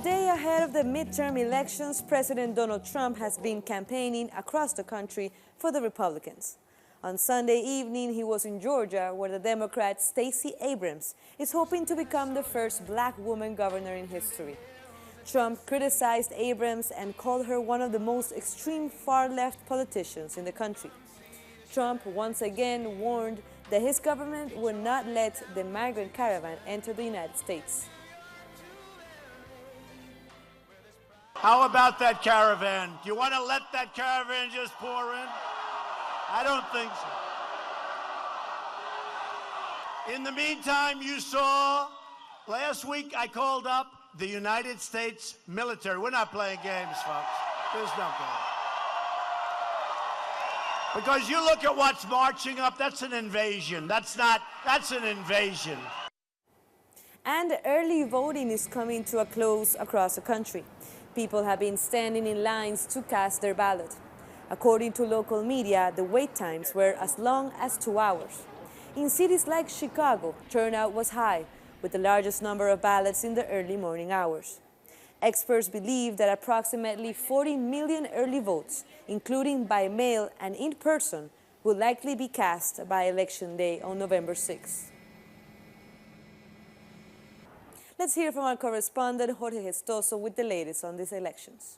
day ahead of the midterm elections, President Donald Trump has been campaigning across the country for the Republicans. On Sunday evening, he was in Georgia, where the Democrat Stacey Abrams is hoping to become the first black woman governor in history. Trump criticized Abrams and called her one of the most extreme far-left politicians in the country. Trump once again warned that his government would not let the migrant caravan enter the United States. How about that caravan? Do you want to let that caravan just pour in? I don't think so. In the meantime, you saw, last week I called up the United States military. We're not playing games, folks. There's no game. Because you look at what's marching up, that's an invasion. That's an invasion. And early voting is coming to a close across the country. People have been standing in lines to cast their ballot. According to local media, the wait times were as long as 2 hours. In cities like Chicago, turnout was high, with the largest number of ballots in the early morning hours. Experts believe that approximately 40 million early votes, including by mail and in person, will likely be cast by Election Day on November 6. Let's hear from our correspondent Jorge Gestoso with the latest on these elections.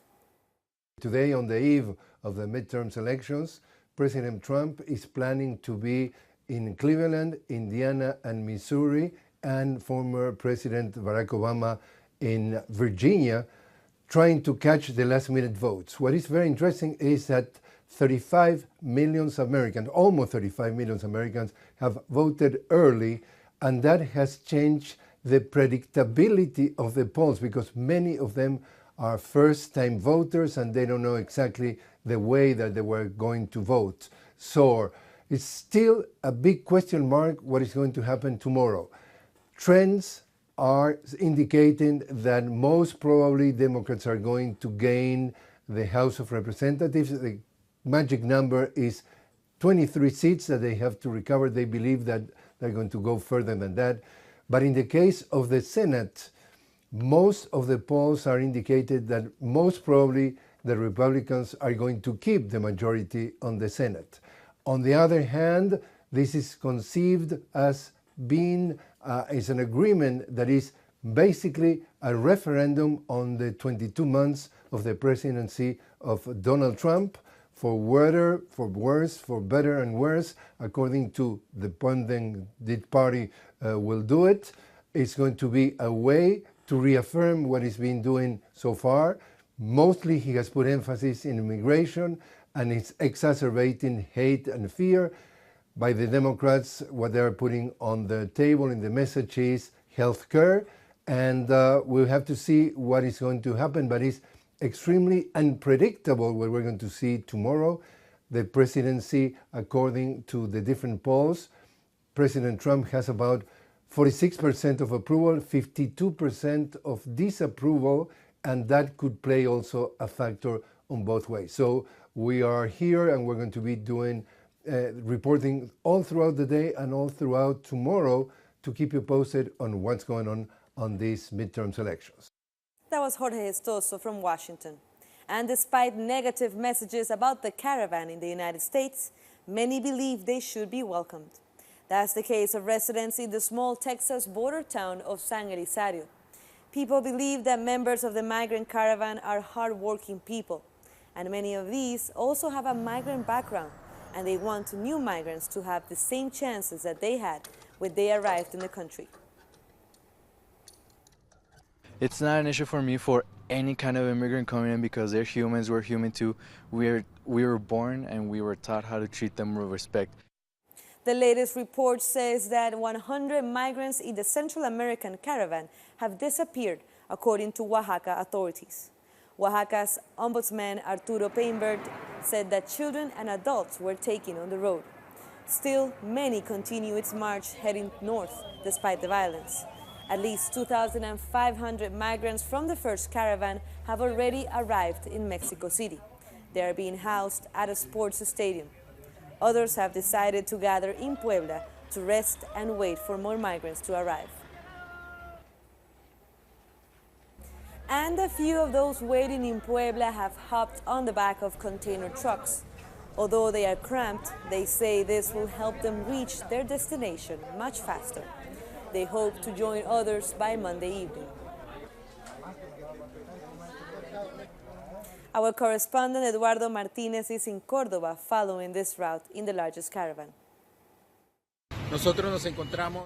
Today, on the eve of the midterms elections, President Trump is planning to be in Cleveland, Indiana, and Missouri, and former President Barack Obama in Virginia, trying to catch the last-minute votes. What is very interesting is that 35 million Americans, almost 35 million Americans, have voted early, and that has changed the predictability of the polls, because many of them are first-time voters and they don't know exactly the way that they were going to vote. So it's still a big question mark what is going to happen tomorrow. Trends are indicating that most probably Democrats are going to gain the House of Representatives. The magic number is 23 seats that they have to recover. They believe that they're going to go further than that. But in the case of the Senate, most of the polls are indicated that most probably the Republicans are going to keep the majority on the Senate. On the other hand, this is conceived as being is an agreement that is basically a referendum on the 22 months of the presidency of Donald Trump, for whether, for worse, for better and worse, according to the pundit party will do it. It's going to be a way to reaffirm what he's been doing so far. Mostly he has put emphasis in immigration, and it's exacerbating hate and fear. By the Democrats, what they're putting on the table in the message is health care, and we'll have to see what is going to happen, but it's extremely unpredictable what we're going to see tomorrow. The presidency, according to the different polls, President Trump has about 46% of approval, 52% of disapproval, and that could play also a factor on both ways. So we are here and we're going to be doing reporting all throughout the day and all throughout tomorrow to keep you posted on what's going on these midterm elections. That was Jorge Gestoso from Washington. And despite negative messages about the caravan in the United States, many believe they should be welcomed. That's the case of residents in the small Texas border town of San Elizario. People believe that members of the migrant caravan are hardworking people, and many of these also have a migrant background, and they want new migrants to have the same chances that they had when they arrived in the country. It's not an issue for me for any kind of immigrant coming in, because they're humans, we're human too. We were born and we were taught how to treat them with respect. The latest report says that 100 migrants in the Central American caravan have disappeared, according to Oaxaca authorities. Oaxaca's ombudsman Arturo Painberg said that children and adults were taken on the road. Still, many continue its march heading north despite the violence. At least 2,500 migrants from the first caravan have already arrived in Mexico City. They are being housed at a sports stadium. Others have decided to gather in Puebla to rest and wait for more migrants to arrive. And a few of those waiting in Puebla have hopped on the back of container trucks. Although they are cramped, they say this will help them reach their destination much faster. They hope to join others by Monday evening. Our correspondent Eduardo Martinez is in Córdoba following this route in the largest caravan.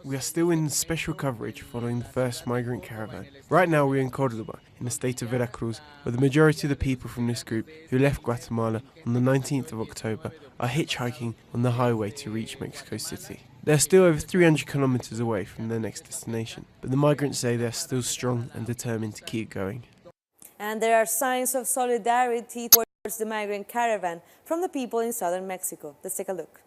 We are still in special coverage following the first migrant caravan. Right now we're in Córdoba, in the state of Veracruz, where the majority of the people from this group who left Guatemala on the 19th of October are hitchhiking on the highway to reach Mexico City. They're still over 300 kilometers away from their next destination, but the migrants say they're still strong and determined to keep going. And there are signs of solidarity towards the migrant caravan from the people in southern Mexico. Let's take a look.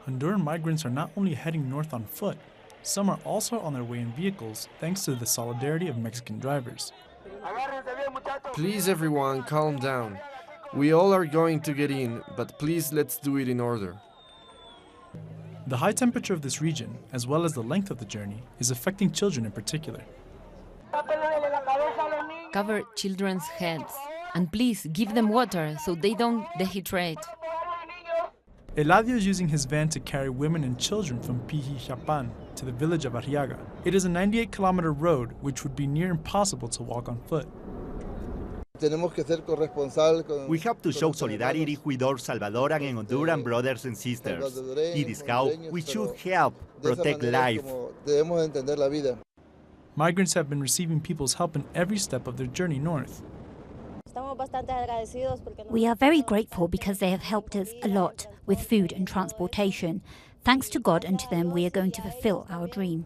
Honduran migrants are not only heading north on foot, some are also on their way in vehicles thanks to the solidarity of Mexican drivers. Please everyone, calm down. We all are going to get in, but please let's do it in order. The high temperature of this region, as well as the length of the journey, is affecting children in particular. Cover children's heads and please give them water so they don't dehydrate. Eladio is using his van to carry women and children from Pijijapan to the village of Arriaga. It is a 98-kilometer road which would be near impossible to walk on foot. We have to show solidarity with our Salvadoran and Honduran brothers and sisters. It is how we should help protect life. Migrants have been receiving people's help in every step of their journey north. We are very grateful because they have helped us a lot with food and transportation. Thanks to God and to them, we are going to fulfill our dream.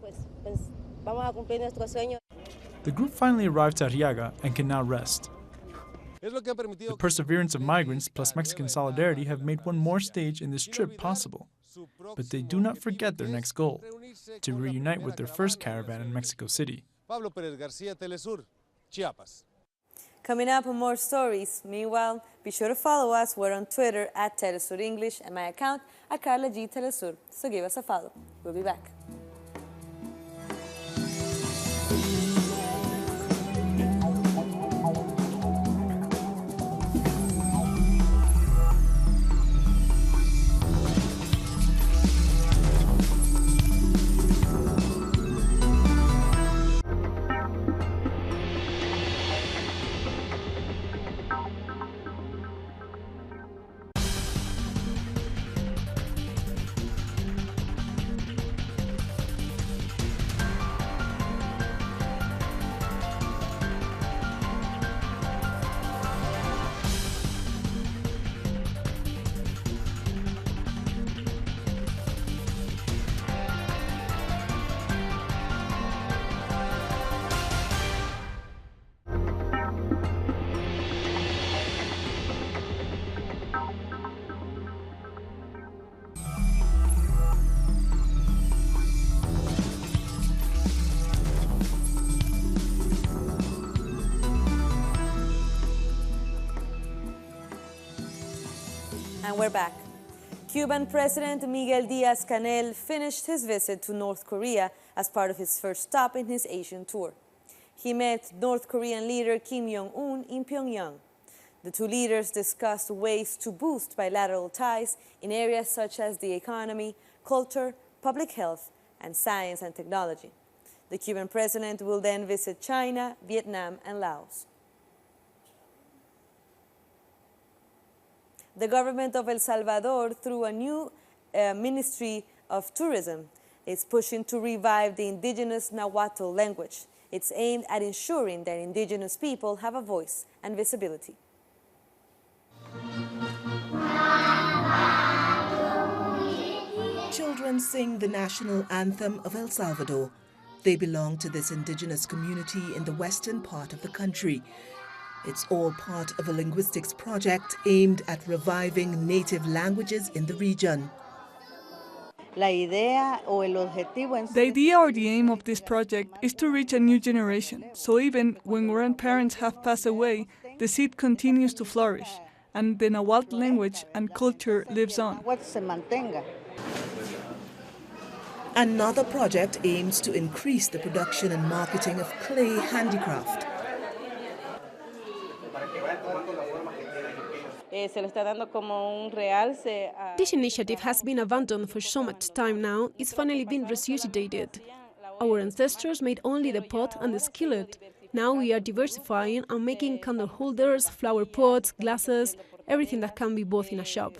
The group finally arrived to Arriaga and can now rest. The perseverance of migrants plus Mexican solidarity have made one more stage in this trip possible. But they do not forget their next goal, to reunite with their first caravan in Mexico City. Coming up, more stories. Meanwhile, be sure to follow us. We're on Twitter at Telesur English and my account at Carla G Telesur. So give us a follow. We'll be back. And we're back. Cuban President Miguel Díaz-Canel finished his visit to North Korea as part of his first stop in his Asian tour. He met North Korean leader Kim Jong-un in Pyongyang. The two leaders discussed ways to boost bilateral ties in areas such as the economy, culture, public health, and science and technology. The Cuban president will then visit China, Vietnam, and Laos. The government of El Salvador, through a new Ministry of Tourism, is pushing to revive the indigenous Nahuatl language. It's aimed at ensuring that indigenous people have a voice and visibility. Children sing the national anthem of El Salvador. They belong to this indigenous community in the western part of the country. It's all part of a linguistics project aimed at reviving native languages in the region. The idea or the aim of this project is to reach a new generation, so even when grandparents have passed away, the seed continues to flourish, and the Nahuatl language and culture lives on. Another project aims to increase the production and marketing of clay handicraft. This initiative has been abandoned for so much time now, it's finally been resuscitated. Our ancestors made only the pot and the skillet. Now we are diversifying and making candle holders, flower pots, glasses, everything that can be bought in a shop.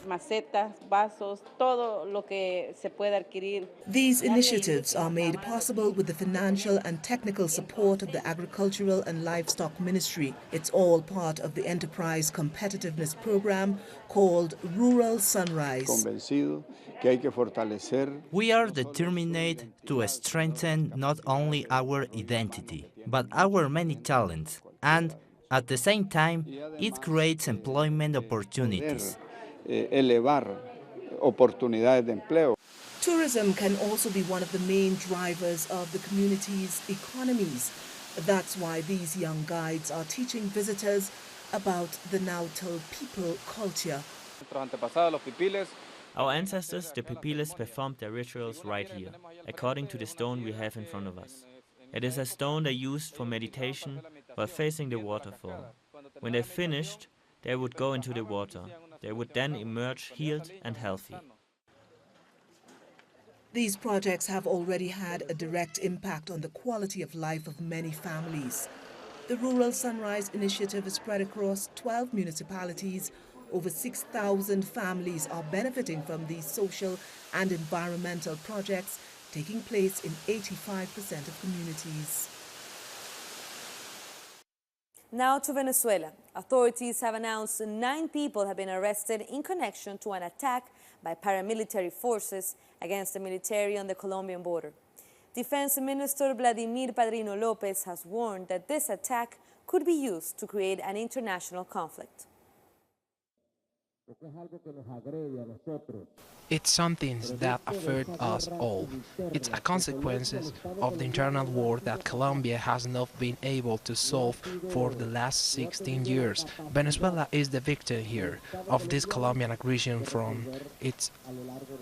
These initiatives are made possible with the financial and technical support of the Agricultural and Livestock Ministry. It's all part of the enterprise competitiveness program called Rural Sunrise. We are determined to strengthen not only our identity, but our many talents, and at the same time, it creates employment opportunities. Tourism can also be one of the main drivers of the community's economies. That's why these young guides are teaching visitors about the Nahuatl people culture. Our ancestors, the Pipiles, performed their rituals right here, according to the stone we have in front of us. It is a stone they used for meditation while facing the waterfall. When they finished, they would go into the water. They would then emerge healed and healthy. These projects have already had a direct impact on the quality of life of many families. The Rural Sunrise Initiative is spread across 12 municipalities. Over 6,000 families are benefiting from these social and environmental projects taking place in 85% of communities. Now to Venezuela. Authorities have announced 9 people have been arrested in connection to an attack by paramilitary forces against the military on the Colombian border. Defense Minister Vladimir Padrino Lopez has warned that this attack could be used to create an international conflict. It's something that affects us all. It's a consequence of the internal war that Colombia has not been able to solve for the last 16 years. Venezuela is the victim here of this Colombian aggression from its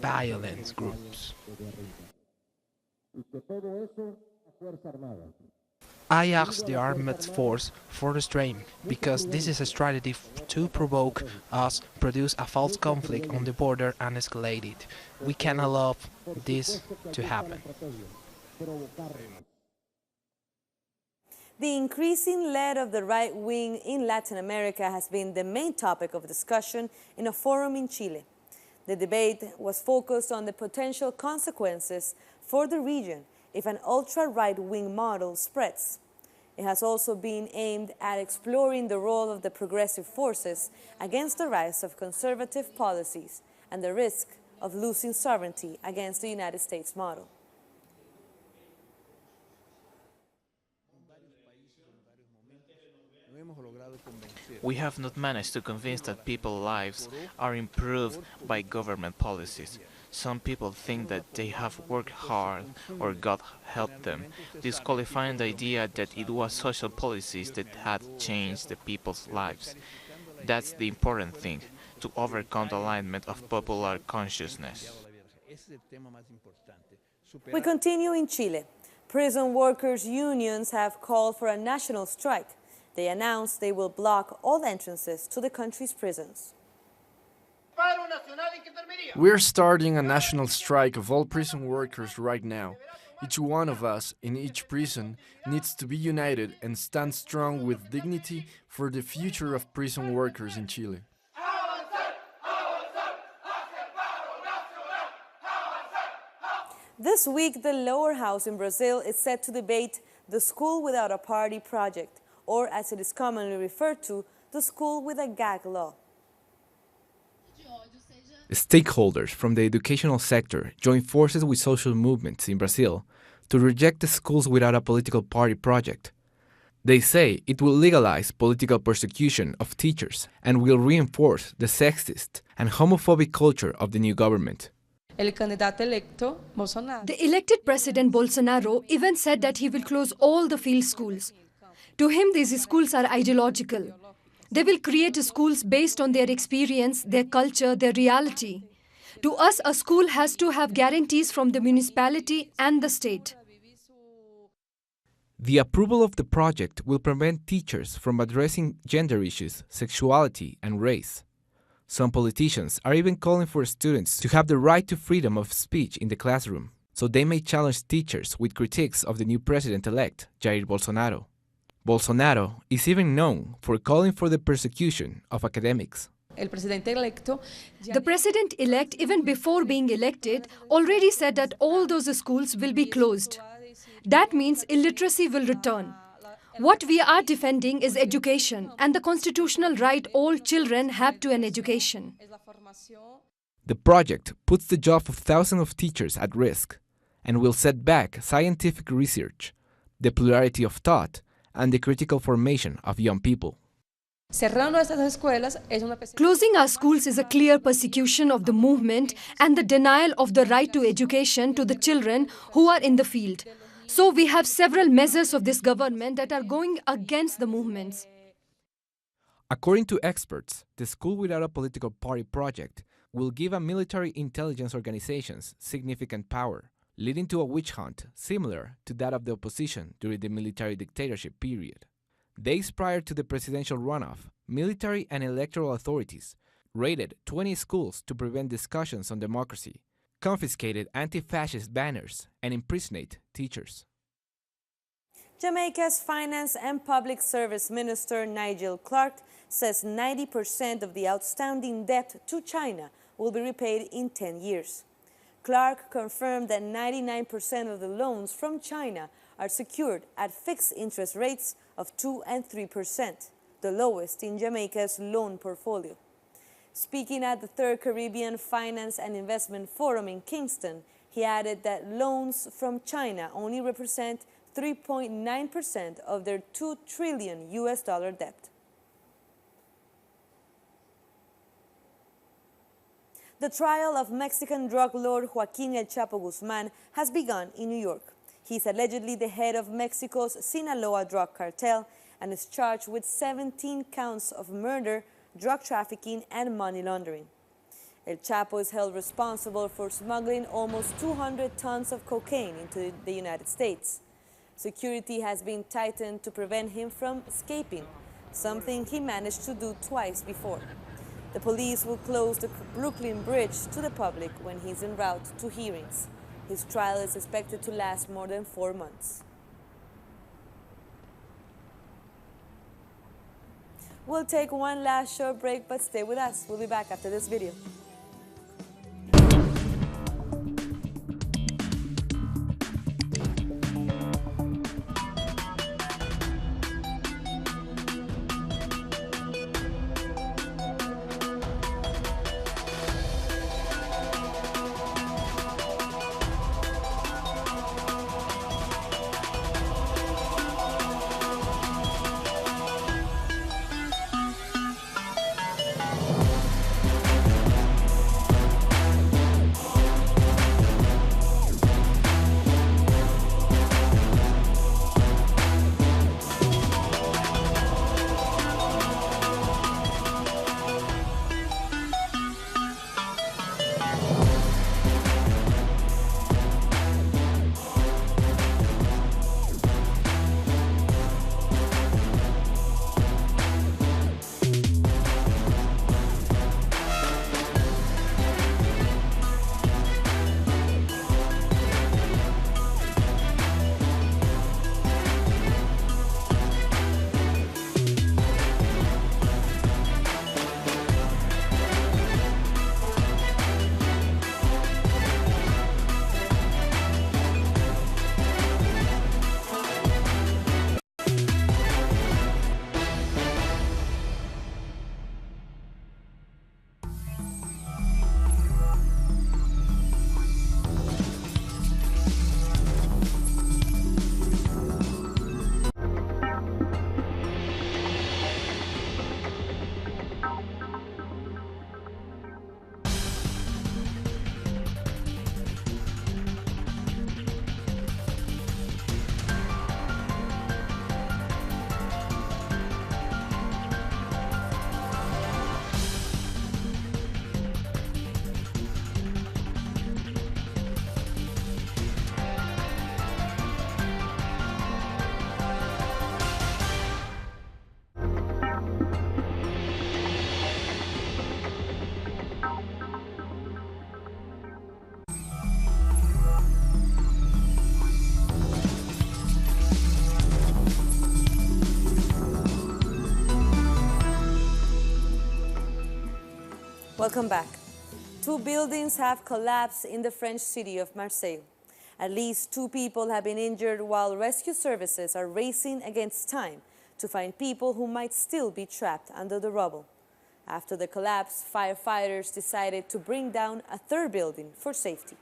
violence groups. I asked the armed force for restraint because this is a strategy to provoke us, produce a false conflict on the border and escalate it. We cannot allow this to happen. The increasing lead of the right wing in Latin America has been the main topic of discussion in a forum in Chile. The debate was focused on the potential consequences for the region if an ultra-right-wing model spreads. It has also been aimed at exploring the role of the progressive forces against the rise of conservative policies and the risk of losing sovereignty against the United States model. We have not managed to convince that people's lives are improved by government policies. Some people think that they have worked hard or God helped them, disqualifying the idea that it was social policies that had changed the people's lives. That's the important thing, to overcome the alignment of popular consciousness. We continue in Chile. Prison workers' unions have called for a national strike. They announced they will block all entrances to the country's prisons. We're starting a national strike of all prison workers right now. Each one of us in each prison needs to be united and stand strong with dignity for the future of prison workers in Chile. This week, the lower house in Brazil is set to debate the School Without a Party project, or as it is commonly referred to, the School with a Gag Law. Stakeholders from the educational sector joined forces with social movements in Brazil to reject the Schools Without a Political Party project. They say it will legalize political persecution of teachers and will reinforce the sexist and homophobic culture of the new government. The elected President Bolsonaro even said that he will close all the field schools. To him, these schools are ideological. They will create schools based on their experience, their culture, their reality. To us, a school has to have guarantees from the municipality and the state. The approval of the project will prevent teachers from addressing gender issues, sexuality, and race. Some politicians are even calling for students to have the right to freedom of speech in the classroom, so they may challenge teachers with critiques of the new president-elect, Jair Bolsonaro. Bolsonaro is even known for calling for the persecution of academics. The president-elect, even before being elected, already said that all those schools will be closed. That means illiteracy will return. What we are defending is education and the constitutional right all children have to an education. The project puts the job of thousands of teachers at risk and will set back scientific research, the plurality of thought, and the critical formation of young people. Closing our schools is a clear persecution of the movement and the denial of the right to education to the children who are in the field. So we have several measures of this government that are going against the movements. According to experts, the School Without a Political Party project will give a military intelligence organizations significant power, leading to a witch hunt similar to that of the opposition during the military dictatorship period. Days prior to the presidential runoff, military and electoral authorities raided 20 schools to prevent discussions on democracy, confiscated anti-fascist banners, and imprisoned teachers. Jamaica's Finance and Public Service Minister Nigel Clark says 90% of the outstanding debt to China will be repaid in 10 years. Clark confirmed that 99% of the loans from China are secured at fixed interest rates of 2 and 3%, the lowest in Jamaica's loan portfolio. Speaking at the Third Caribbean Finance and Investment Forum in Kingston, he added that loans from China only represent 3.9% of their $2 trillion debt. The trial of Mexican drug lord Joaquín El Chapo Guzmán has begun in New York. He is allegedly the head of Mexico's Sinaloa drug cartel and is charged with 17 counts of murder, drug trafficking, and money laundering. El Chapo is held responsible for smuggling almost 200 tons of cocaine into the United States. Security has been tightened to prevent him from escaping, something he managed to do twice before. The police will close the Brooklyn Bridge to the public when he's en route to hearings. His trial is expected to last more than 4 months. We'll take one last short break, but stay with us. We'll be back after this video. Welcome back. 2 buildings have collapsed in the French city of Marseille. At least 2 people have been injured while rescue services are racing against time to find people who might still be trapped under the rubble. After the collapse, firefighters decided to bring down a 3rd building for safety.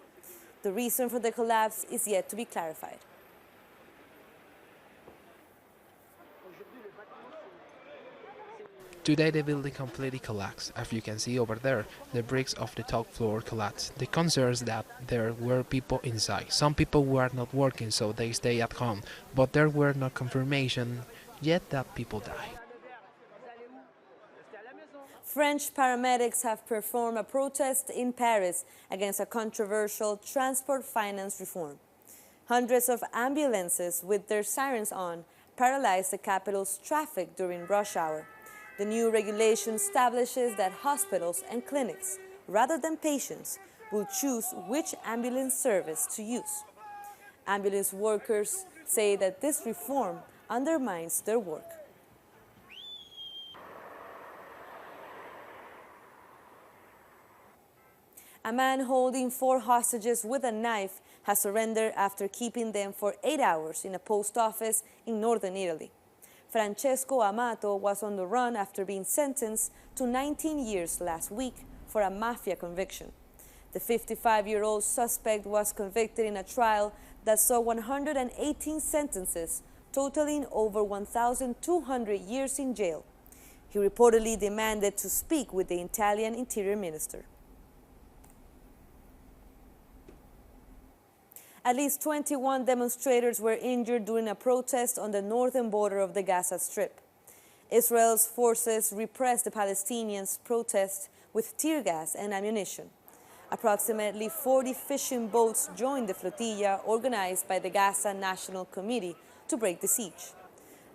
The reason for the collapse is yet to be clarified. Today the building completely collapsed. As you can see over there, the bricks of the top floor collapsed. The concern is that there were people inside. Some people were not working, so they stay at home, but there were no confirmation yet that people died. French paramedics have performed a protest in Paris against a controversial transport finance reform. Hundreds of ambulances with their sirens on paralyzed the capital's traffic during rush hour. The new regulation establishes that hospitals and clinics, rather than patients, will choose which ambulance service to use. Ambulance workers say that this reform undermines their work. A man holding 4 hostages with a knife has surrendered after keeping them for 8 hours in a post office in northern Italy. Francesco Amato was on the run after being sentenced to 19 years last week for a mafia conviction. The 55-year-old suspect was convicted in a trial that saw 118 sentences, totaling over 1,200 years in jail. He reportedly demanded to speak with the Italian Interior Minister. At least 21 demonstrators were injured during a protest on the northern border of the Gaza Strip. Israel's forces repressed the Palestinians' protest with tear gas and ammunition. Approximately 40 fishing boats joined the flotilla organized by the Gaza National Committee to break the siege.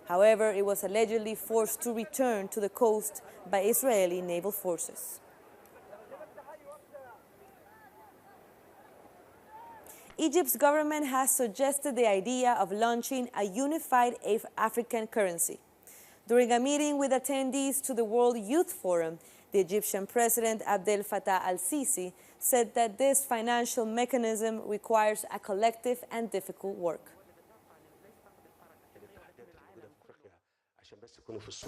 However, it was allegedly forced to return to the coast by Israeli naval forces. Egypt's government has suggested the idea of launching a unified African currency. During a meeting with attendees to the World Youth Forum, the Egyptian President Abdel Fattah al-Sisi said that this financial mechanism requires a collective and difficult work.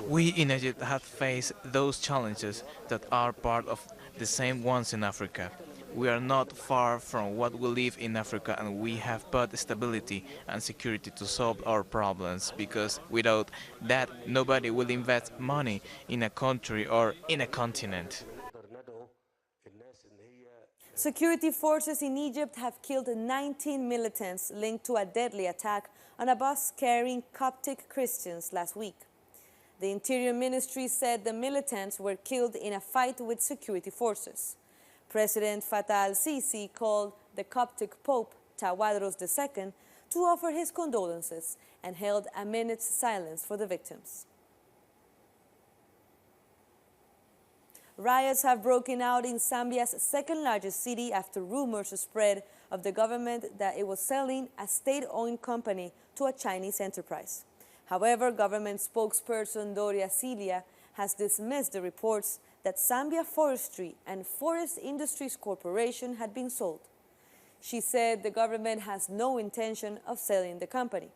We in Egypt have faced those challenges that are part of the same ones in Africa. We are not far from what we live in Africa, and we have both stability and security to solve our problems, because without that nobody will invest money in a country or in a continent. Security forces in Egypt have killed 19 militants linked to a deadly attack on a bus carrying Coptic Christians last week. The Interior Ministry said the militants were killed in a fight with security forces. President Fattah al-Sisi called the Coptic Pope Tawadros II to offer his condolences and held a minute's silence for the victims. Riots have broken out in Zambia's second-largest city after rumors spread of the government that it was selling a state-owned company to a Chinese enterprise. However, government spokesperson Doria Cilia has dismissed the reports that Zambia Forestry and Forest Industries Corporation had been sold. She said the government has no intention of selling the company.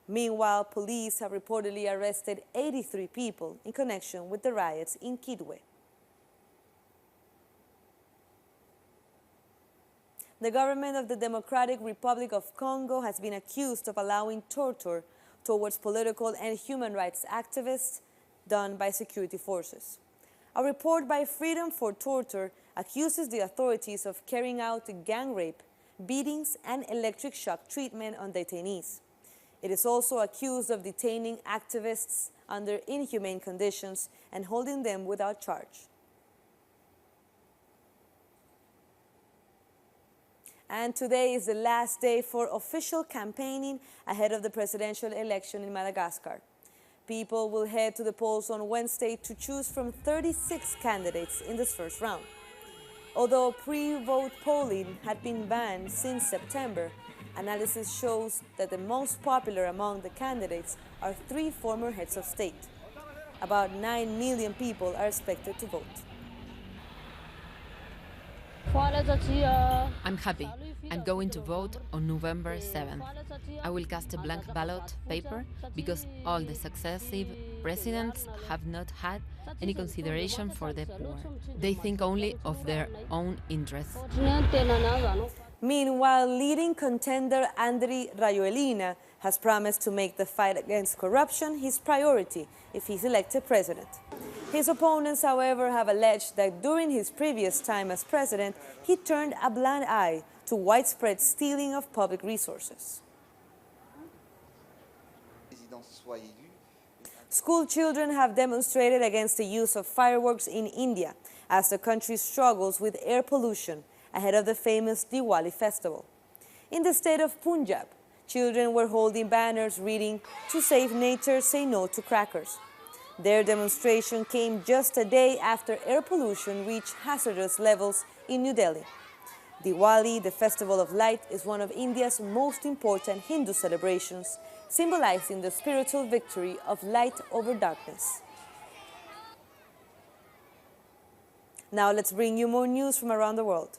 Meanwhile, police have reportedly arrested 83 people in connection with the riots in Kidwe. The government of the Democratic Republic of Congo has been accused of allowing torture towards political and human rights activists done by security forces. A report by Freedom for Torture accuses the authorities of carrying out gang rape, beatings, and electric shock treatment on detainees. It is also accused of detaining activists under inhumane conditions and holding them without charge. And today is the last day for official campaigning ahead of the presidential election in Madagascar. People will head to the polls on Wednesday to choose from 36 candidates in this first round. Although pre-vote polling had been banned since September, analysis shows that the most popular among the candidates are 3 former heads of state. About 9 million people are expected to vote. I'm happy. I'm going to vote on November 7th. I will cast a blank ballot paper because all the successive presidents have not had any consideration for the poor. They think only of their own interests. Meanwhile, leading contender Andry Rajoelina has promised to make the fight against corruption his priority if he's elected president. His opponents, however, have alleged that during his previous time as president, he turned a blind eye to widespread stealing of public resources. School children have demonstrated against the use of fireworks in India as the country struggles with air pollution ahead of the famous Diwali festival. In the state of Punjab, children were holding banners reading, "To save nature, say no to crackers." Their demonstration came just a day after air pollution reached hazardous levels in New Delhi. Diwali, the festival of light, is one of India's most important Hindu celebrations, symbolizing the spiritual victory of light over darkness. Now let's bring you more news from around the world.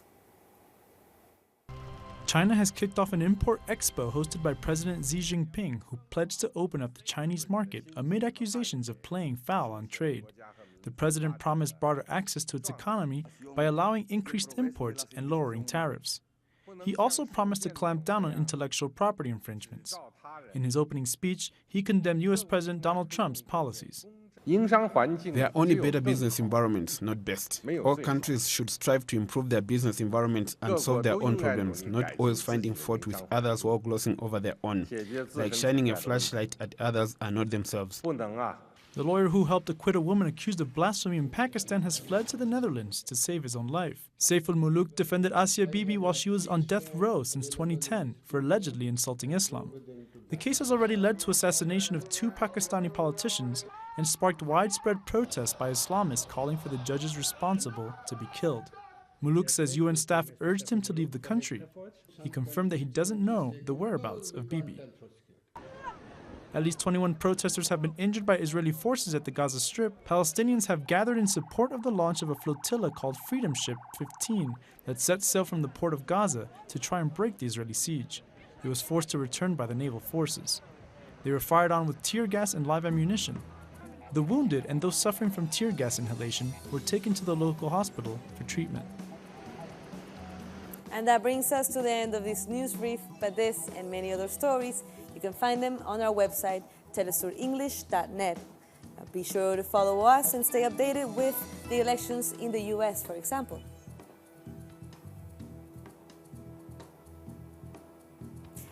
China has kicked off an import expo hosted by President Xi Jinping, who pledged to open up the Chinese market amid accusations of playing foul on trade. The president promised broader access to its economy by allowing increased imports and lowering tariffs. He also promised to clamp down on intellectual property infringements. In his opening speech, he condemned U.S. President Donald Trump's policies. There are only better business environments, not best. All countries should strive to improve their business environments and solve their own problems, not always finding fault with others while glossing over their own, like shining a flashlight at others and not themselves. The lawyer who helped acquit a woman accused of blasphemy in Pakistan has fled to the Netherlands to save his own life. Saif al-Muluk defended Asia Bibi while she was on death row since 2010 for allegedly insulting Islam. The case has already led to assassination of 2 Pakistani politicians and sparked widespread protests by Islamists calling for the judges responsible to be killed. Muluk says UN staff urged him to leave the country. He confirmed that he doesn't know the whereabouts of Bibi. At least 21 protesters have been injured by Israeli forces at the Gaza Strip. Palestinians have gathered in support of the launch of a flotilla called Freedom Ship 15 that set sail from the port of Gaza to try and break the Israeli siege. It was forced to return by the naval forces. They were fired on with tear gas and live ammunition. The wounded and those suffering from tear gas inhalation were taken to the local hospital for treatment. And that brings us to the end of this news brief, but this and many other stories, you can find them on our website, telesurenglish.net. Be sure to follow us and stay updated with the elections in the US, for example.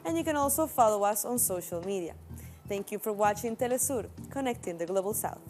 And you can also follow us on social media. Thank you for watching Telesur, connecting the Global South.